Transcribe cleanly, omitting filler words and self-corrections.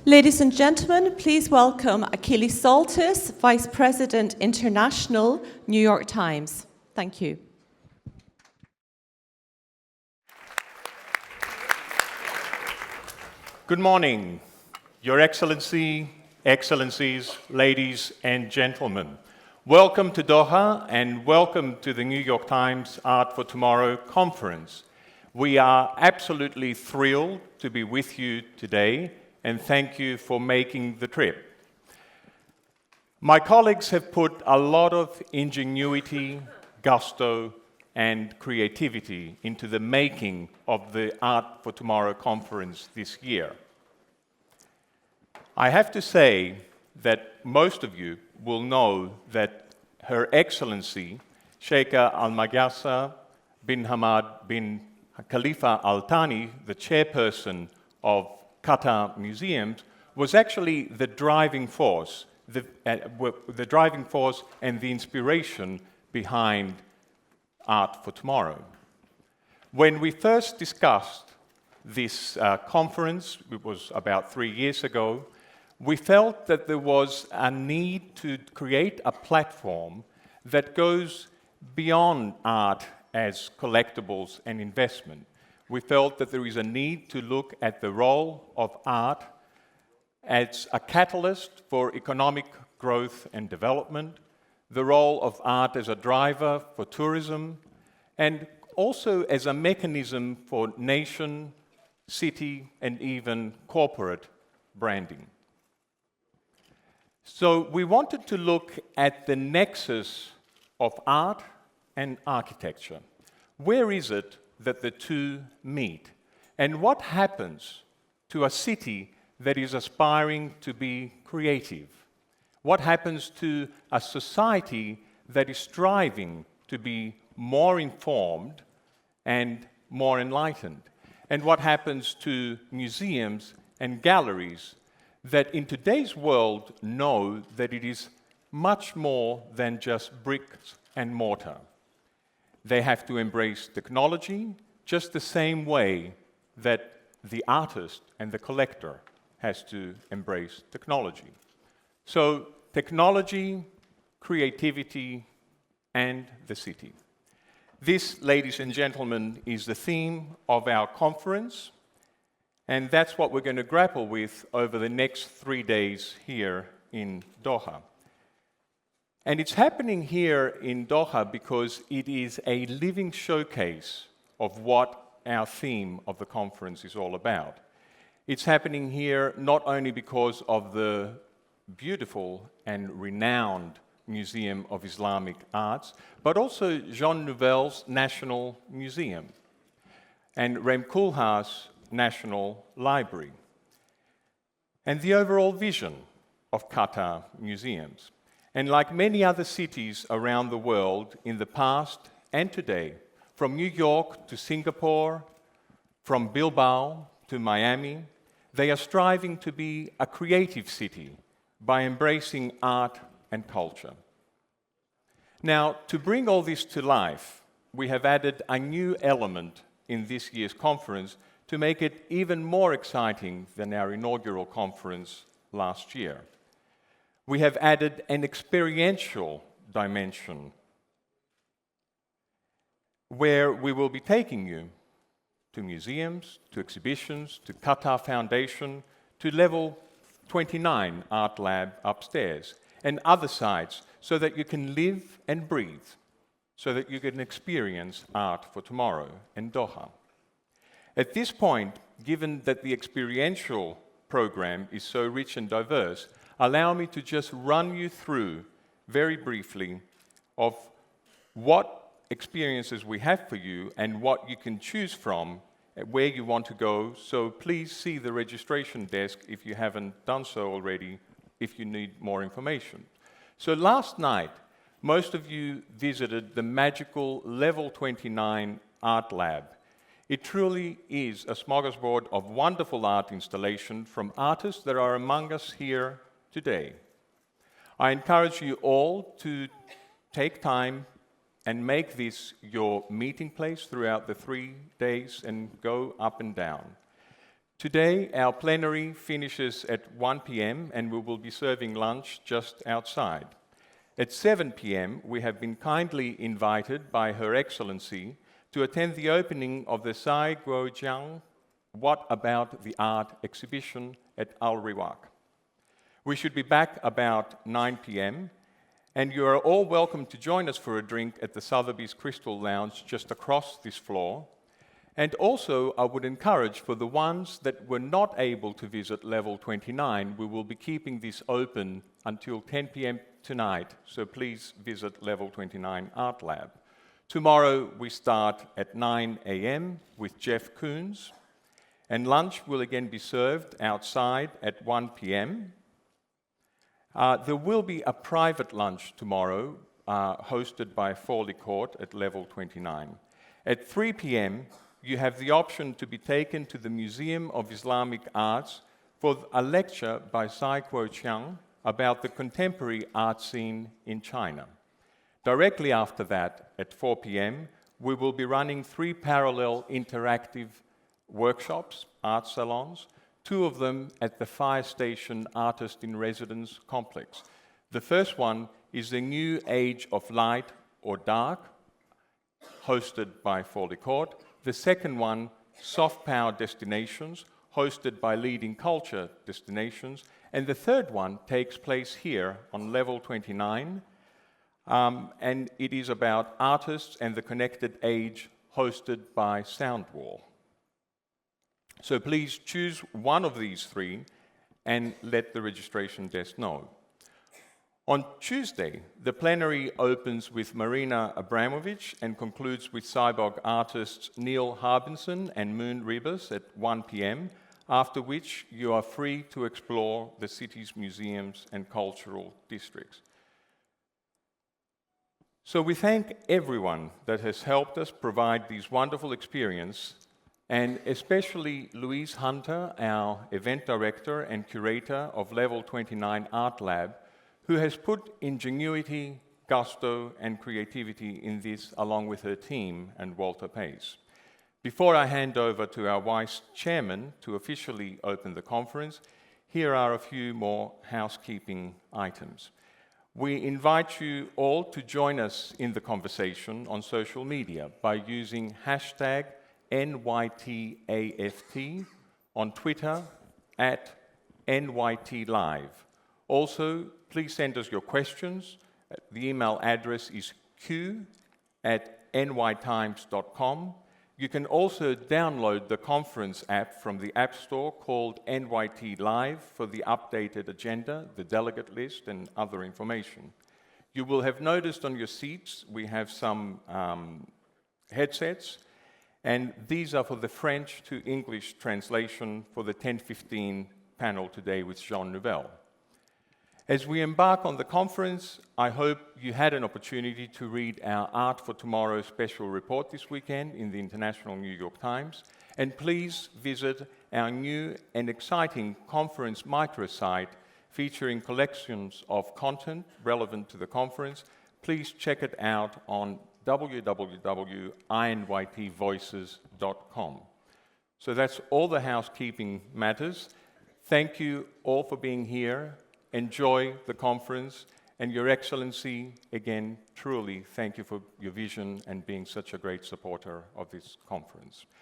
Ladies and gentlemen, please welcome Achilles Tsaltas, Vice President International, New York Times. Thank you. Good morning, Your Excellency, Excellencies, ladies and gentlemen. Welcome to Doha and welcome to the New York Times Art for Tomorrow conference. We are absolutely thrilled to be with you today and thank you for making the trip. My colleagues have put a lot of ingenuity, gusto, and creativity into the making of the Art for Tomorrow conference this year. I have to say that most of you will know that Her Excellency Sheikha Al-Magassa bin Hamad bin Khalifa Al Thani, the chairperson of Qatar Museums, was actually the driving force, the driving force and the inspiration behind Art for Tomorrow. When we first discussed this conference, it was about 3 years ago, we felt that there was a need to create a platform that goes beyond art as collectibles and investment. We felt that there is a need to look at the role of art as a catalyst for economic growth and development, the role of art as a driver for tourism, and also as a mechanism for nation, city, and even corporate branding. So we wanted to look at the nexus of art and architecture. Where is it that the two meet? And what happens to a city that is aspiring to be creative? What happens to a society that is striving to be more informed and more enlightened? And what happens to museums and galleries that in today's world know that it is much more than just bricks and mortar? They have to embrace technology just the same way that the artist and the collector has to embrace technology. So technology, creativity, and the city. This, ladies and gentlemen, is the theme of our conference, and that's what we're going to grapple with over the next 3 days here in Doha. And it's happening here in Doha because it is a living showcase of what our theme of the conference is all about. It's happening here not only because of the beautiful and renowned Museum of Islamic Arts, but also Jean Nouvel's National Museum and Rem Koolhaas National Library, and the overall vision of Qatar Museums. And like many other cities around the world in the past and today, from New York to Singapore, from Bilbao to Miami, they are striving to be a creative city by embracing art and culture. Now, to bring all this to life, we have added a new element in this year's conference to make it even more exciting than our inaugural conference last year. We have added an experiential dimension where we will be taking you to museums, to exhibitions, to Qatar Foundation, to level 29 Art Lab upstairs, and other sites so that you can live and breathe, so that you can experience Art for Tomorrow in Doha. At this point, given that the experiential program is so rich and diverse, allow me to just run you through, very briefly, of what experiences we have for you and what you can choose from, where you want to go. So please see the registration desk if you haven't done so already, if you need more information. So last night, most of you visited the magical Level 29 Art Lab. It truly is a smorgasbord of wonderful art installation from artists that are among us here today. I encourage you all to take time and make this your meeting place throughout the 3 days and go up and down. Today, our plenary finishes at 1 p.m. and we will be serving lunch just outside. At 7 p.m., we have been kindly invited by Her Excellency to attend the opening of the Sai Guojiang What About the Art exhibition at Al Riwak. We should be back about 9 p.m., and you are all welcome to join us for a drink at the Sotheby's Crystal Lounge just across this floor. And also, I would encourage for the ones that were not able to visit level 29, we will be keeping this open until 10 p.m. tonight, so please visit level 29 Art Lab. Tomorrow we start at 9 a.m. with Jeff Koons, and lunch will again be served outside at 1 p.m. There will be a private lunch tomorrow hosted by Fawley Court at level 29. At 3 p.m., you have the option to be taken to the Museum of Islamic Arts for a lecture by Sai Guoqiang about the contemporary art scene in China. Directly after that, at 4 p.m., we will be running 3 parallel interactive workshops, art salons, 2 of them at the Fire Station Artist in Residence complex. The first one is the New Age of Light or Dark, hosted by Fawley Court. The second one, Soft Power Destinations, hosted by Leading Culture Destinations. And the third one takes place here on level 29, and it is about artists and the connected age, hosted by Soundwall. So please choose one of these 3 and let the registration desk know. On Tuesday, the plenary opens with Marina Abramovich and concludes with cyborg artists Neil Harbinson and Moon Ribas at 1 p.m., after which you are free to explore the city's museums and cultural districts. So we thank everyone that has helped us provide these wonderful experiences, and especially Louise Hunter, our event director and curator of Level 29 Art Lab, who has put ingenuity, gusto, and creativity in this along with her team and Walter Pace. Before I hand over to our Vice Chairman to officially open the conference, here are a few more housekeeping items. We invite you all to join us in the conversation on social media by using hashtag NYTAFT on Twitter at NYTLive. Also, please send us your questions. The email address is q@nytimes.com. You can also download the conference app from the App Store called NYT Live for the updated agenda, the delegate list, and other information. You will have noticed on your seats we have some headsets, and these are for the French to English translation for the 10:15 panel today with Jean Nouvel. As we embark on the conference, I hope you had an opportunity to read our Art for Tomorrow special report this weekend in the International New York Times, and please visit our new and exciting conference microsite featuring collections of content relevant to the conference. Please check it out on www.inytvoices.com. So that's all the housekeeping matters. Thank you all for being here. Enjoy the conference, and Your Excellency, again, truly thank you for your vision and being such a great supporter of this conference.